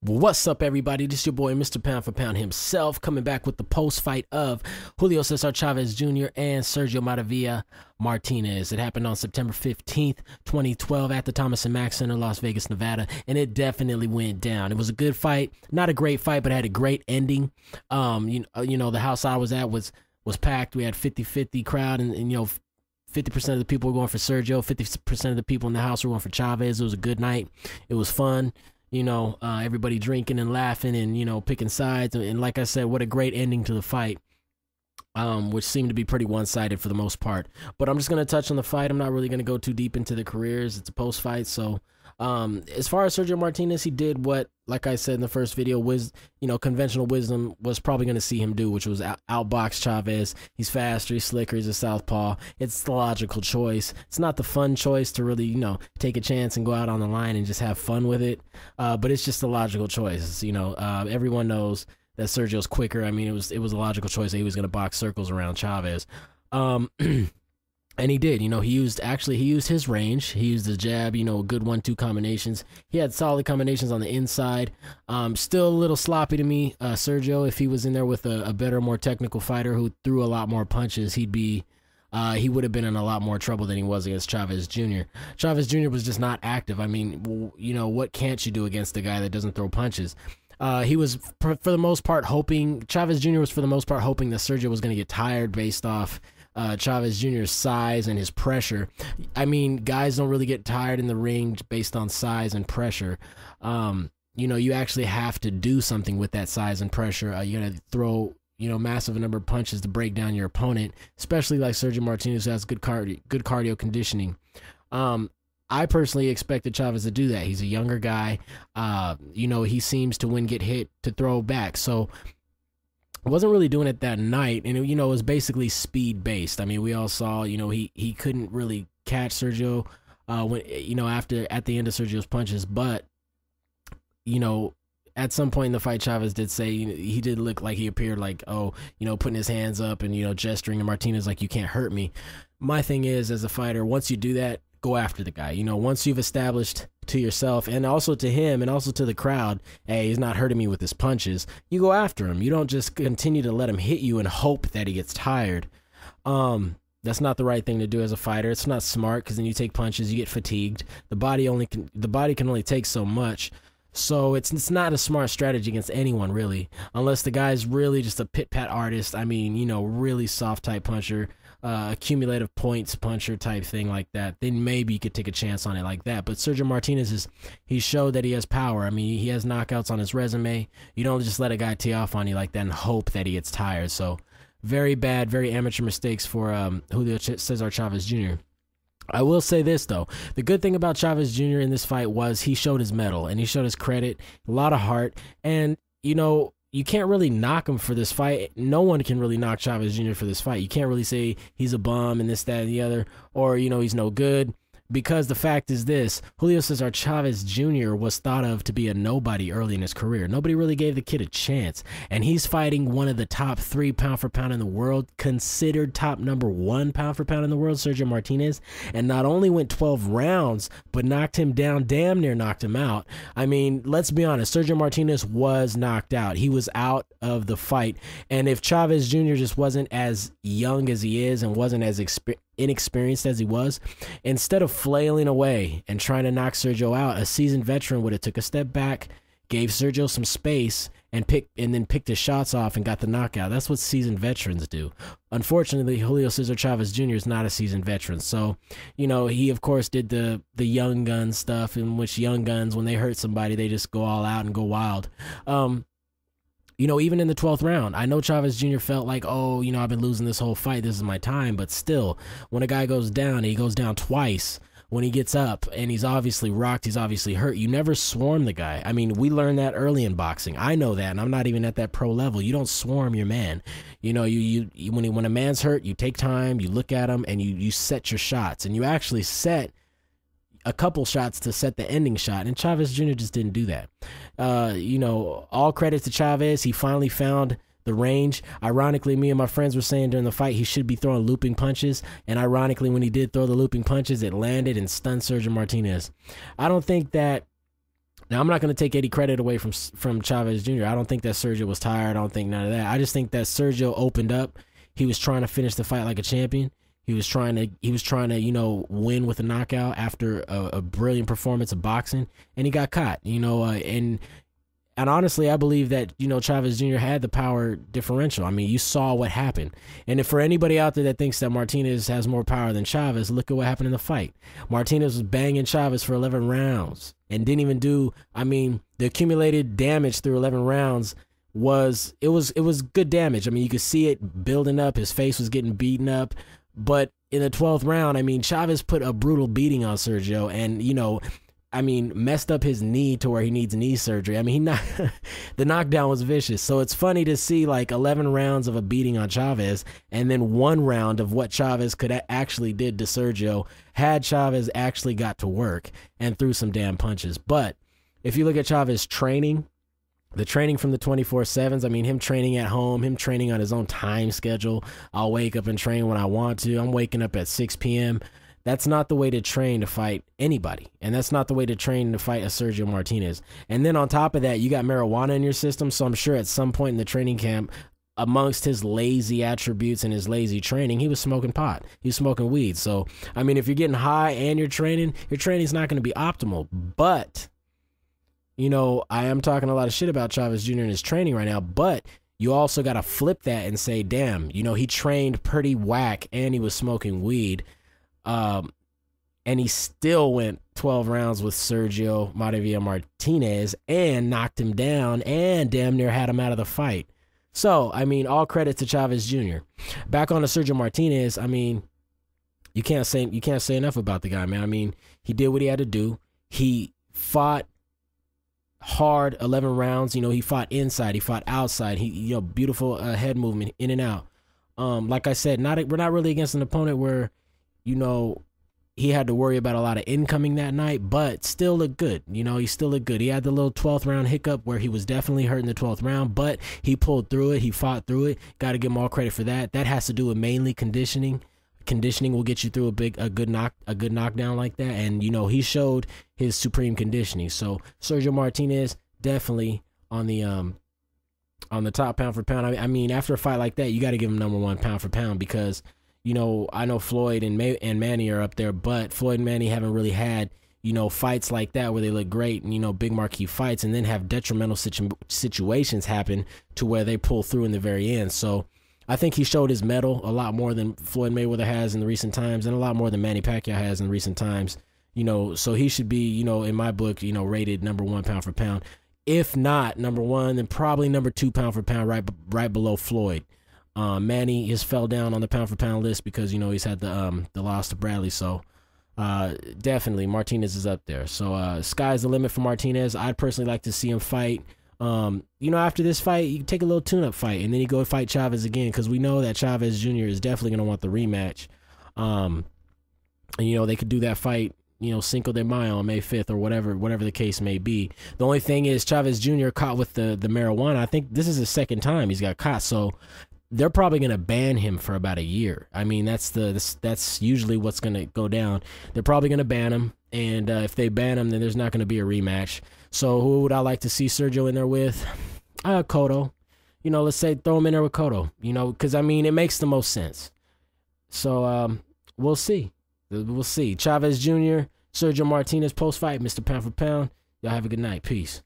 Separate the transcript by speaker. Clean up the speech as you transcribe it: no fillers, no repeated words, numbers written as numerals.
Speaker 1: Well, what's up, everybody? This is your boy, Mr. Pound for Pound himself, coming back with the post-fight of Julio Cesar Chavez Jr. and Sergio Martinez. It happened on September 15th, 2012 at the Thomas & Mack Center, Las Vegas, Nevada, and it definitely went down. It was a good fight, not a great fight, but it had a great ending. You know, the house I was at was packed. We had 50-50 crowd, and 50% of the people were going for Sergio, 50% of the people in the house were going for Chavez. It was a good night. It was fun. Everybody drinking and laughing and, picking sides. And like I said, what a great ending to the fight, which seemed to be pretty one-sided for the most part. But I'm just going to touch on the fight. I'm not really going to go too deep into the careers. It's a post-fight. So as far as Sergio Martinez, he did what, like I said in the first video, conventional wisdom was probably going to see him do, which was outbox Chavez. He's faster, he's slicker, he's a southpaw. It's the logical choice. It's not the fun choice to really, take a chance and go out on the line and just have fun with it. But it's just a logical choice. Everyone knows that Sergio's quicker. I mean, it was a logical choice that he was going to box circles around Chavez. And he did, he used his range. He used the jab, good 1-2 combinations. He had solid combinations on the inside. Still a little sloppy to me. Sergio, if he was in there with a better, more technical fighter who threw a lot more punches, he would have been in a lot more trouble than he was against Chavez Jr. Chavez Jr. was just not active. I mean, what can't you do against a guy that doesn't throw punches? He was, for the most part, Chavez Jr. was for the most part hoping that Sergio was going to get tired based off Chavez Jr.'s size and his pressure. I mean, guys don't really get tired in the ring based on size and pressure. You actually have to do something with that size and pressure. You got to throw, massive number of punches to break down your opponent, especially like Sergio Martinez, who has good cardio conditioning. I personally expected Chavez to do that. He's a younger guy. He seems to, when get hit, to throw back. So wasn't really doing it that night, and it was basically speed based. I mean, we all saw, he couldn't really catch Sergio when at the end of Sergio's punches, but at some point in the fight, Chavez did say he did look like he appeared like, putting his hands up and gesturing to Martinez like, you can't hurt me. My thing is, as a fighter, once you do that, go after the guy. Once you've established to yourself and also to him and also to the crowd, hey, he's not hurting me with his punches, you go after him. You don't just continue to let him hit you and hope that he gets tired. That's not the right thing to do as a fighter. It's not smart, because then you take punches, you get fatigued. The body can only take so much. So it's not a smart strategy against anyone, really, unless the guy's really just a pit-pat artist. I mean, really soft type puncher, accumulative points puncher type thing like that. Then maybe you could take a chance on it like that. But Sergio Martinez he showed that he has power. I mean, he has knockouts on his resume. You don't just let a guy tee off on you like that and hope that he gets tired. So very bad, very amateur mistakes for Julio Cesar Chavez Jr. I will say this, though. The good thing about Chavez Jr. in this fight was he showed his mettle and he showed his credit, a lot of heart. And, you can't really knock him for this fight. No one can really knock Chavez Jr. for this fight. You can't really say he's a bum and this, that, and the other, or, he's no good. Because the fact is this, Julio Cesar Chavez Jr. was thought of to be a nobody early in his career. Nobody really gave the kid a chance. And he's fighting one of the top 3 pound for pound in the world, considered top number 1 pound for pound in the world, Sergio Martinez. And not only went 12 rounds, but knocked him down, damn near knocked him out. I mean, let's be honest, Sergio Martinez was knocked out. He was out of the fight. And if Chavez Jr. just wasn't as young as he is and wasn't as inexperienced as he was, instead of flailing away and trying to knock Sergio out, a seasoned veteran would have took a step back, gave Sergio some space, and then picked his shots off and got the knockout. That's what seasoned veterans do. Unfortunately, Julio Cesar Chavez Jr. is not a seasoned veteran. So, he of course did the young gun stuff, in which young guns, when they hurt somebody, they just go all out and go wild. Even in the 12th round, I know Chavez Jr. felt like, I've been losing this whole fight. This is my time. But still, when a guy goes down, he goes down twice. When he gets up and he's obviously rocked, he's obviously hurt, you never swarm the guy. I mean, we learned that early in boxing. I know that, and I'm not even at that pro level. You don't swarm your man. When a man's hurt, you take time, you look at him, and you set your shots. And you actually set a couple shots to set the ending shot, and Chavez Jr. just didn't do that. All credit to Chavez. He finally found the range. Ironically, me and my friends were saying during the fight he should be throwing looping punches, and ironically, when he did throw the looping punches, it landed and stunned Sergio Martinez. I don't think that Now, I'm not going to take any credit away from Chavez Jr. I don't think that Sergio was tired. I don't think none of that. I just think that Sergio opened up. He was trying to finish the fight like a champion. He was trying to, you know, win with a knockout after a brilliant performance of boxing, and he got caught, you know, and honestly, I believe that, you know, Chavez Jr. had the power differential. I mean, you saw what happened. And if for anybody out there that thinks that Martinez has more power than Chavez, look at what happened in the fight. Martinez was banging Chavez for 11 rounds and didn't even do, I mean, the accumulated damage through 11 rounds was good damage. I mean, you could see it building up. His face was getting beaten up. But in the 12th round, I mean, Chavez put a brutal beating on Sergio and, you know, I mean, messed up his knee to where he needs knee surgery. I mean, the knockdown was vicious. So it's funny to see like 11 rounds of a beating on Chavez and then 1 round of what Chavez could actually did to Sergio had Chavez actually got to work and threw some damn punches. But if you look at Chavez training, the training from the 24/7s, I mean, him training at home, him training on his own time schedule. I'll wake up and train when I want to. I'm waking up at 6 p.m. That's not the way to train to fight anybody. And that's not the way to train to fight a Sergio Martinez. And then on top of that, you got marijuana in your system. So I'm sure at some point in the training camp, amongst his lazy attributes and his lazy training, he was smoking pot. He was smoking weed. So, I mean, if you're getting high and your training's not going to be optimal. But, you know, I am talking a lot of shit about Chavez Jr. and his training right now. But you also got to flip that and say, damn, you know, he trained pretty whack and he was smoking weed. And he still went 12 rounds with Sergio Martinez and knocked him down and damn near had him out of the fight. So, I mean, all credit to Chavez Jr. Back on to Sergio Martinez, I mean, you can't say enough about the guy, man. I mean, he did what he had to do. He fought hard 11 rounds. You know, he fought inside, he fought outside. He, you know, beautiful head movement in and out. Like I said, we're not really against an opponent where, you know, he had to worry about a lot of incoming that night, but still looked good. You know, he still looked good. He had the little 12th round hiccup where he was definitely hurt in the 12th round, but he pulled through it. He fought through it. Got to give him all credit for that. That has to do with mainly conditioning. Conditioning will get you through a good knockdown like that. And, you know, he showed his supreme conditioning. So Sergio Martinez definitely on the top pound for pound. I mean, after a fight like that, you got to give him #1 pound for pound because, you know, I know Floyd and Manny are up there, but Floyd and Manny haven't really had, you know, fights like that where they look great and, you know, big marquee fights and then have detrimental situations happen to where they pull through in the very end. So I think he showed his mettle a lot more than Floyd Mayweather has in the recent times and a lot more than Manny Pacquiao has in recent times, you know, so he should be, you know, in my book, you know, rated #1 pound for pound. If not #1, then probably #2 pound for pound, right below Floyd. Manny has fell down on the pound for pound list because, you know, he's had the loss to Bradley. So definitely Martinez is up there. So sky's the limit for Martinez. I'd personally like to see him fight. You know, after this fight, you take a little tune-up fight and then you go fight Chavez again because we know that Chavez Jr. is definitely going to want the rematch. And, you know, they could do that fight, you know, Cinco de Mayo on May 5th or whatever the case may be. The only thing is Chavez Jr. caught with the marijuana. I think this is his second time he's got caught. So they're probably going to ban him for about a year. I mean, that's usually what's going to go down. They're probably going to ban him, and if they ban him, then there's not going to be a rematch. So who would I like to see Sergio in there with? Cotto. You know, let's say throw him in there with Cotto, you know, because, I mean, it makes the most sense. So we'll see. We'll see. Chavez Jr., Sergio Martinez post-fight, Mr. Pound for Pound. Y'all have a good night. Peace.